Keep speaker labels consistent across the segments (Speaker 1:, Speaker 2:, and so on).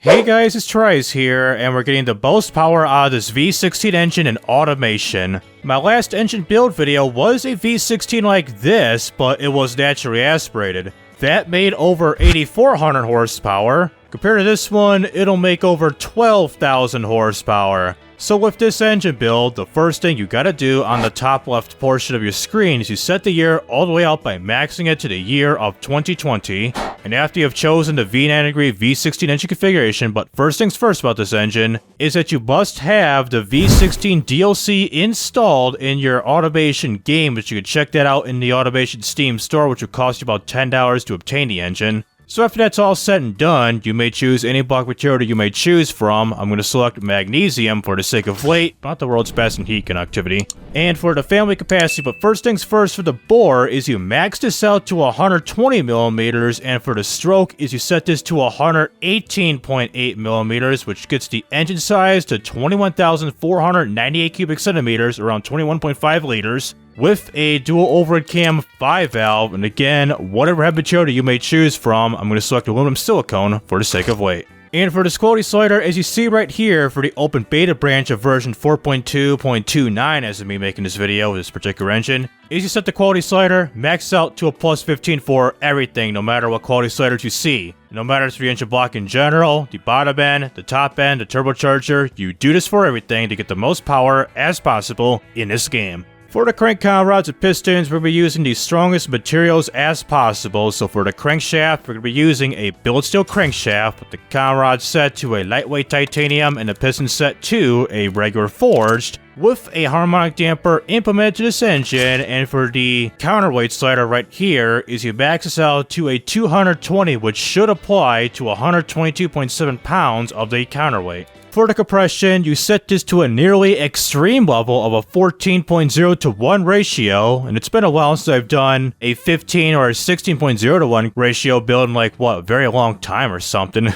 Speaker 1: Hey guys, it's TRIZE here, and we're getting the most power out of this V16 engine and automation. My last engine build video was a V16 like this, but it was naturally aspirated. That made over 8,400 horsepower. Compared to this one, it'll make over 12,000 horsepower. So with this engine build, the first thing you gotta do on the top left portion of your screen is you set the year all the way out by maxing it to the year of 2020. And after you have chosen the V90 V16 engine configuration, but first things first about this engine, is that you must have the V16 DLC installed in your automation game, which you can check that out in the automation Steam store, which will cost you about $10 to obtain the engine. So after that's all said and done, you may choose any block material that you may choose from. I'm going to select magnesium for the sake of weight, not the world's best in heat conductivity. And for the family capacity, but first things first for the bore is you max this out to 120 millimeters, and for the stroke is you set this to 118.8 millimeters, which gets the engine size to 21,498 cubic centimeters, around 21.5 liters. With a dual overhead cam 5 valve, and again, whatever head material you may choose from, I'm going to select aluminum silicone for the sake of weight. And for this quality slider, as you see right here, for the open beta branch of version 4.2.29 as of me making this video with this particular engine, is you set the quality slider max out to a plus 15 for everything, no matter what quality sliders you see. No matter if it's for the engine block in general, the bottom end, the top end, the turbocharger, you do this for everything to get the most power as possible in this game. For the crank cowl rods and pistons, we're going to be using the strongest materials as possible. So for the crankshaft, we're going to be using a billet steel crankshaft with the cowl rod set to a lightweight titanium and the piston set to a regular forged, with a harmonic damper implemented to this engine. And for the counterweight slider right here is you max this out to a 220, which should apply to 122.7 pounds of the counterweight. For the compression, you set this to a nearly extreme level of a 14.0 to 1 ratio, and it's been a while since I've done a 15 or a 16.0 to 1 ratio build in like, what, a very long time or something.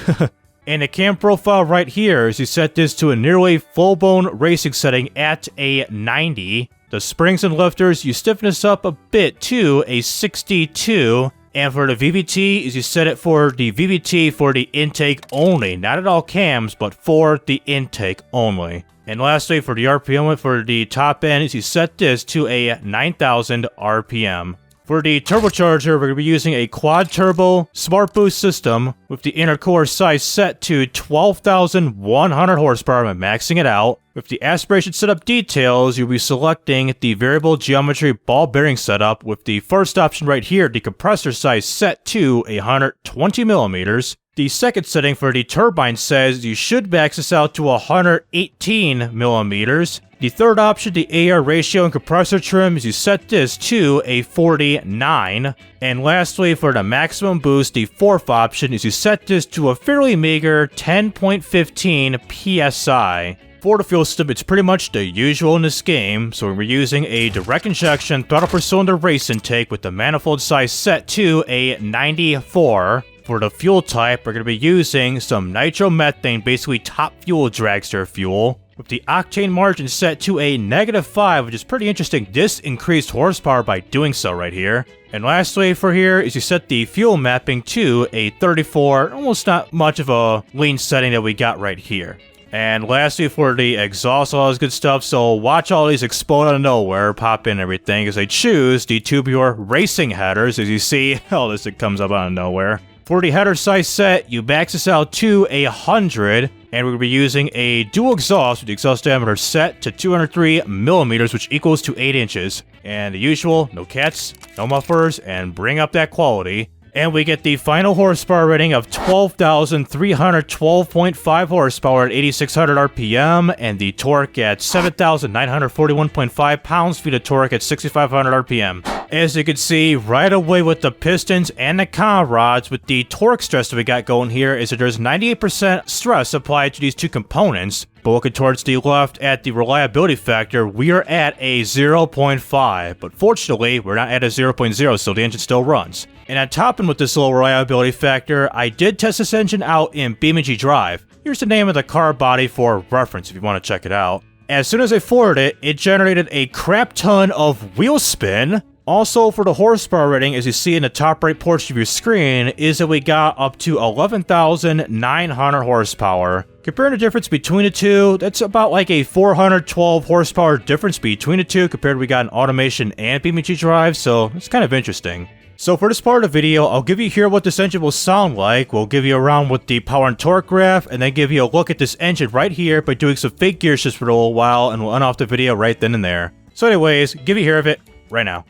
Speaker 1: And the cam profile right here is you set this to a nearly full-blown racing setting at a 90. The springs and lifters, you stiffen this up a bit to a 62. And for the VVT, is you set it for the VVT for the intake only, not at all cams, but for the intake only. And lastly, for the RPM for the top end, is you set this to a 9,000 RPM. For the turbocharger, we're going to be using a quad turbo smart boost system with the inner core size set to 12,100 horsepower and maxing it out. With the aspiration setup details, you'll be selecting the variable geometry ball bearing setup with the first option right here, the compressor size set to 120 millimeters. The second setting for the turbine says you should max this out to 118 millimeters. The third option, the AR ratio and compressor trim, is you set this to a 49. And lastly, for the maximum boost, the fourth option is you set this to a fairly meager 10.15 PSI. For the fuel system, it's pretty much the usual in this game, so we're using a direct injection throttle per cylinder race intake with the manifold size set to a 94. For the fuel type, we're going to be using some nitromethane, basically top fuel dragster fuel, with the octane margin set to a -5, which is pretty interesting. This increased horsepower by doing so right here. And lastly for here is you set the fuel mapping to a 34, almost not much of a lean setting that we got right here. And lastly for the exhaust, all this good stuff, so watch all these explode out of nowhere, pop in everything, as I choose the tubular racing headers. As you see, all this comes up out of nowhere. For the header size set, you max this out to 100, and we're going to be using a dual exhaust with the exhaust diameter set to 203 millimeters, which equals to 8 inches. And the usual, no cats, no mufflers, and bring up that quality. And we get the final horsepower rating of 12,312.5 horsepower at 8,600 RPM, and the torque at 7,941.5 pounds-feet of torque at 6,500 RPM. As you can see, right away with the pistons and the cowl rods, with the torque stress that we got going here, is that there's 98% stress applied to these two components. But looking towards the left at the reliability factor, we are at a 0.5, but fortunately, we're not at a 0.0, so the engine still runs. And on top end with this low reliability factor, I did test this engine out in BeamNG Drive. Here's the name of the car body for reference if you want to check it out. As soon as I forwarded it, it generated a crap ton of wheel spin, Also, for the horsepower rating, as you see in the top right portion of your screen, is that we got up to 11,900 horsepower. Comparing the difference between the two, that's about like a 412 horsepower difference between the two compared to we got an automation and BeamNG drive, so it's kind of interesting. So for this part of the video, I'll give you here what this engine will sound like, we'll give you around with the power and torque graph, and then give you a look at this engine right here by doing some fake gear shifts for a little while, and we'll end off the video right then and there. So anyways, give you here of it right now.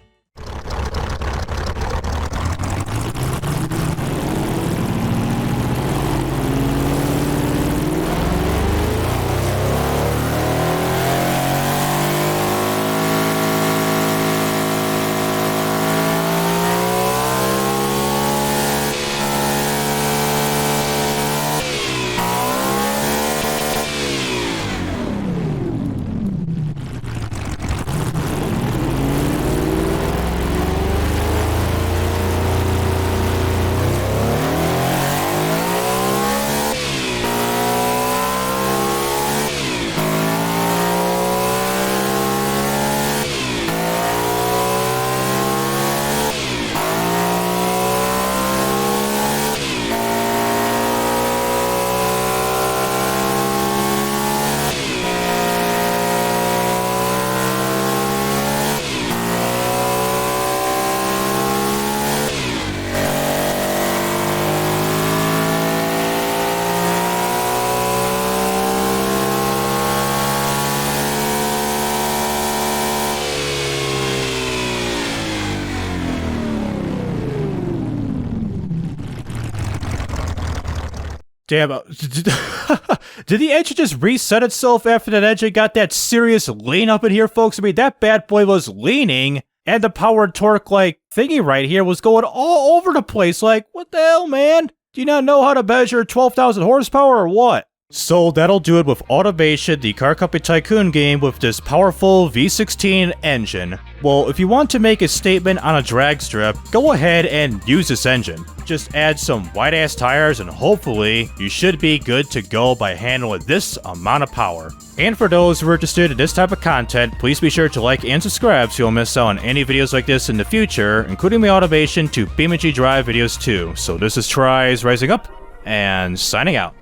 Speaker 1: Damn, did the engine just reset itself after that engine got that serious lean up in here, folks? I mean, that bad boy was leaning, and the power and torque, like, thingy right here was going all over the place. Like, what the hell, man? Do you not know how to measure 12,000 horsepower or what? So that'll do it with Automation, the car company Tycoon game with this powerful V16 engine. Well, if you want to make a statement on a drag strip, go ahead and use this engine. Just add some white-ass tires and hopefully you should be good to go by handling this amount of power. And for those who are interested in this type of content, please be sure to like and subscribe so you'll miss out on any videos like this in the future, including the automation to BeamNG drive videos too. So this is TRIZE rising up and signing out.